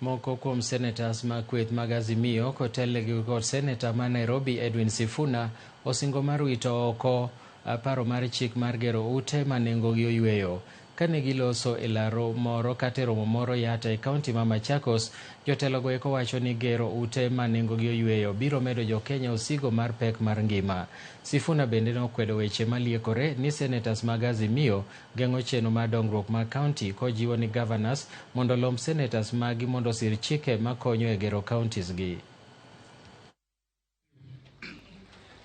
Moko kuom senetas makweth mag Azimio kotelnegi kod seneta ma Nairobi Edwin Sifuna osingo mar wito oko paro mar chik mar gero ute ma nengogi oyueyo. Kane giloso e laro moro kata romo moro yata e kaunti ma Machakos, jotelogo eko wacho ni gero ute ma nengogi oyueyo biro medo jo-Kenya osigo mar pek mar ngima. Sifuna bende nokwedo weche maliekore ni senetas mag Azimio geng'o chenro mar dongruok mag kaunti kojiwo ni governors mondo lomb senetas magi mondo osir chike makonyo e gero counties gi.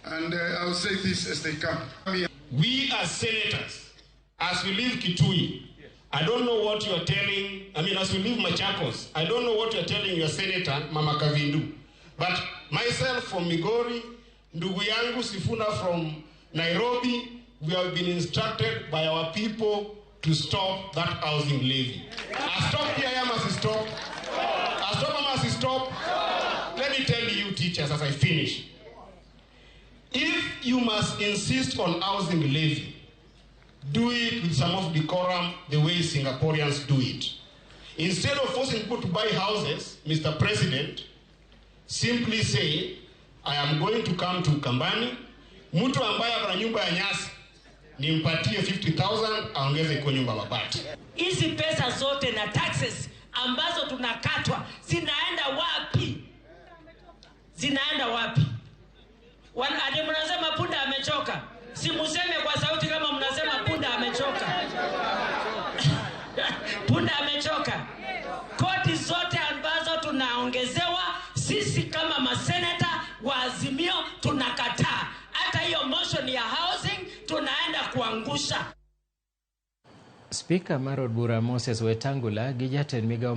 And I'll say this as they come. We as senators, as we leave Kitui, I don't know what you are telling, as we leave Machakos, I don't know what you are telling your senator, Mama Kavindu. But myself from Migori, ndugu yangu Sifuna from Nairobi, we have been instructed by our people to stop that housing levy. Stop here, stop. Stop. Let me tell you, teachers, as I finish. If you must insist on housing levy, do it with some of decorum the way Singaporeans do it. Instead of forcing people to buy houses, Mr. President, simply say, I am going to come to Kambani, mtu ambaye ana nyumba ya nyasi, nimpatie 50,000 aongeze kwa nyumba mabati. Hizi pesa zote na taxes ambazo tunakatwa zinaenda wapi? Ade mnasema punda amechoka. Si museme kwa sauti kama mnasema punda amechoka. Punda amechoka. Kodi zote ambazo tunaongezewa sisi kama maseneta wa Azimio tunakataa. Hata hiyo motion ya housing tunaenda kuangusha. Speaker Marod Bura Moses Wetangula gi jatend migao